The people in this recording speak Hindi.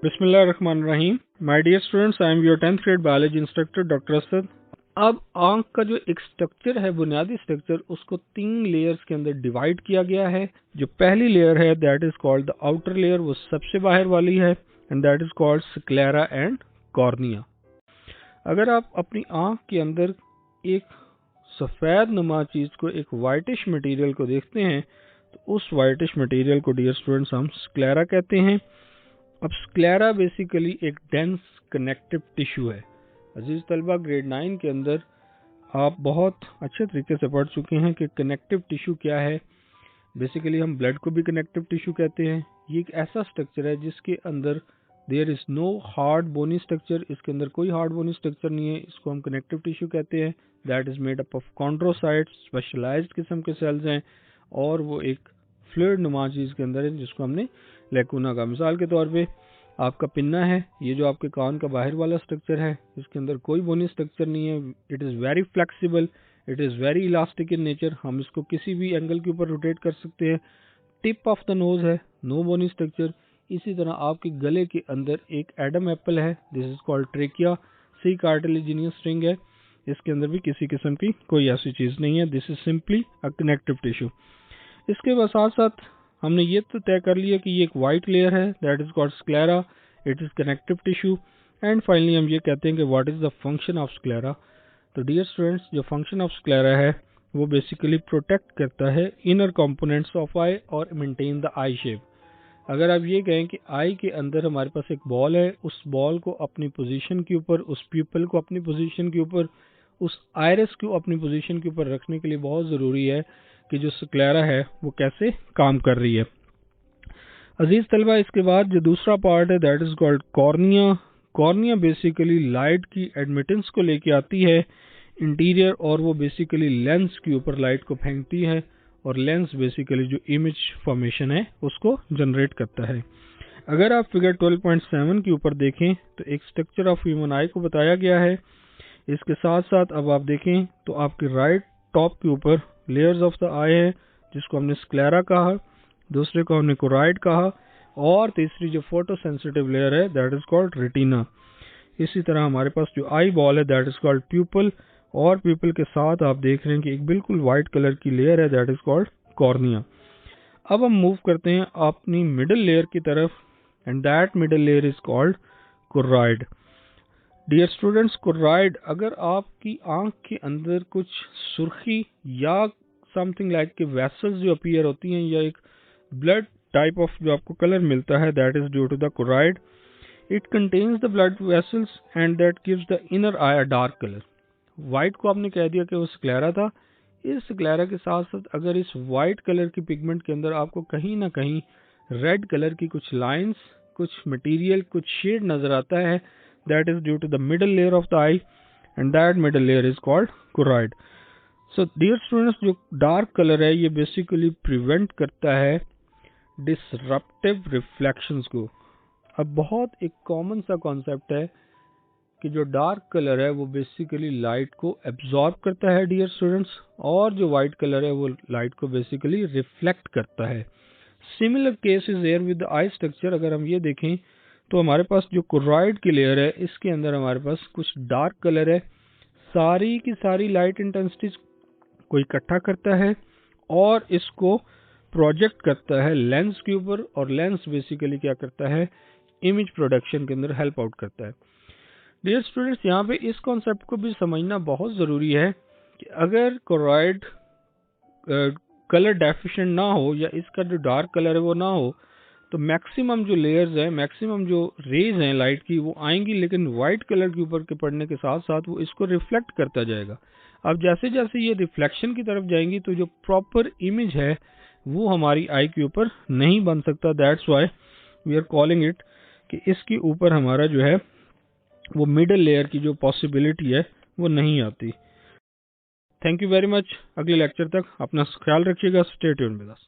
बिस्मिल्लाहिर्रहमानिर्रहीम। My dear students, I am your 10th grade biology instructor doctor Asad. अब आंख का जो एक स्ट्रक्चर है, बुनियादी स्ट्रक्चर, उसको 3 लेयर्स के अंदर डिवाइड किया गया है। जो पहली लेयर है that is called the outer layer, वो सबसे बाहर वाली है, and that is called sclera and cornea. अगर आप अपनी आंख के अंदर एक सफेद नुमा चीज को, एक वाइटिश मटेरियल को देखते हैं, तो उस वाइटिश मटेरियल को डियर स्टूडेंट्स हम स्क्लेरा कहते हैं। अब स्क्लेरा बेसिकली एक डेंस कनेक्टिव टिश्यू है। अजीज तलबा, ग्रेड 9 के अंदर आप बहुत अच्छे तरीके से पढ़ चुके हैं कि कनेक्टिव टिश्यू क्या है। बेसिकली हम ब्लड को भी कनेक्टिव टिश्यू कहते हैं। ये एक ऐसा स्ट्रक्चर है जिसके अंदर there is no hard bony structure, इसके अंदर कोई हार्ड बोनी स्ट्रक्चर नहीं है, इसको हम कनेक्टिव टिश्यू कहते हैं। That is made up of chondrocytes, specialised किस्म के सेल्स हैं, और वो एक फ्लूइड नुमा चीज के अंदर है जिसको हमने लेकुना का। मिसाल के तौर पे आपका पिन्ना है, ये जो आपके कान का बाहर वाला स्ट्रक्चर है, इसके अंदर कोई बोनी स्ट्रक्चर नहीं है। It is very flexible, it is very elastic in nature, हम इसको किसी भी एंगल के ऊपर रोटेट कर सकते हैं। टिप ऑफ द नोज है, नो बोनी स्ट्रक्चर। इसी तरह आपके गले के अंदर एक एडम एप्पल है, this is called trachea, C cartilaginous ring है, इसके अंदर भी किसी किस्म की कोई ऐसी चीज़ नहीं है। This is simply a connective tissue. इसके साथ साथ हमने ये तो तय कर लिया कि ये एक वाइट लेयर है, that is called sclera, it is connective tissue. And finally हम ये कहते हैं कि what is the function of sclera. तो डियर स्टूडेंट्स, जो फंक्शन ऑफ स्क्लेरा है वो बेसिकली प्रोटेक्ट करता है इनर कंपोनेंट्स ऑफ आई और मेंटेन द आई शेप। अगर आप ये कहें कि आई के अंदर हमारे पास एक बॉल है, उस बॉल को अपनी पोजीशन के ऊपर, उस प्यूपल को अपनी पोजीशन के ऊपर, उस आयरस को अपनी पोजीशन के ऊपर रखने के लिए बहुत ज़रूरी है कि जो स्क्लेरा है वो कैसे काम कर रही है। अजीज तलबा, इसके बाद जो दूसरा पार्ट है that is called cornea. Cornea basically light की एडमिटेंस को लेके आती है इंटीरियर, और वो बेसिकली लेंस के ऊपर लाइट को फेंकती है, और लेंस बेसिकली जो इमेज फॉर्मेशन है उसको जनरेट करता है। अगर आप फिगर 12.7 के ऊपर देखें तो एक स्ट्रक्चर ऑफ ह्यूमन आई को बताया गया है। इसके साथ साथ अब आप देखें तो आपके राइट टॉप के ऊपर लेयर्स ऑफ द आई है, जिसको हमने स्क्लेरा कहा, दूसरे को हमने कोराइड कहा, और तीसरी जो फोटो सेंसिटिव लेयर है दैट इज कॉल्ड रेटिना। इसी तरह हमारे पास जो आई बॉल है दैट इज कॉल्ड प्यूपल, और प्यूपल के साथ आप देख रहे हैं कि एक बिल्कुल व्हाइट कलर की लेयर है दैट इज कॉल्ड कॉर्निया। अब हम मूव करते हैं अपनी मिडिल लेयर की तरफ, and that middle layer is called choroid. Dear students, choroid, अगर आपकी आंख के अंदर कुछ सुर्खी या समथिंग लाइक के वेसल्स जो अपीयर होती हैं, या एक ब्लड टाइप ऑफ जो आपको कलर मिलता है, that is due to the choroid. It contains the blood vessels and that gives the inner eye a dark colour. White को आपने कह दिया कि वो स्क्लेरा था। इस स्क्लेरा के साथ साथ अगर इस वाइट कलर की पिगमेंट के अंदर आपको कहीं ना कहीं रेड कलर की कुछ लाइंस, कुछ मटेरियल, कुछ शेड नजर आता है, that is due to the middle layer of the eye, and that middle layer is called choroid. So dear students, जो डार्क कलर है ये बेसिकली प्रिवेंट करता है डिसरप्टिव रिफ्लेक्शंस को। अब बहुत एक कॉमन सा कॉन्सेप्ट है कि जो डार्क कलर है वो बेसिकली लाइट को एब्जॉर्ब करता है डियर स्टूडेंट्स, और जो वाइट कलर है वो लाइट को बेसिकली रिफ्लेक्ट करता है। Similar case is there with the eye structure. अगर हम ये देखें तो हमारे पास जो कोराइड की लेयर है, इसके अंदर हमारे पास कुछ डार्क कलर है, सारी की सारी लाइट इंटेंसिटीज को इकट्ठा करता है और इसको प्रोजेक्ट करता है लेंस के ऊपर, और लेंस बेसिकली क्या करता है, इमेज प्रोडक्शन के अंदर हेल्प आउट करता है। डियर स्टूडेंट्स, यहाँ पे इस कॉन्सेप्ट को भी समझना बहुत ज़रूरी है कि अगर कोराइड कलर डेफिशिएंट ना हो, या इसका जो डार्क कलर है वो ना हो, तो मैक्सिमम जो लेयर्स हैं, मैक्सिमम जो रेज हैं लाइट की, वो आएंगी, लेकिन वाइट कलर के ऊपर के पड़ने के साथ साथ वो इसको रिफ्लेक्ट करता जाएगा। अब जैसे जैसे ये रिफ्लेक्शन की तरफ जाएंगी तो जो प्रॉपर इमेज है वो हमारी आई के ऊपर नहीं बन सकता। That's why we are calling it कि इसके ऊपर हमारा जो है वो मिडल लेयर की जो पॉसिबिलिटी है वो नहीं आती। Thank you very much. अगले लेक्चर तक अपना ख्याल रखिएगा। Stay tuned with us.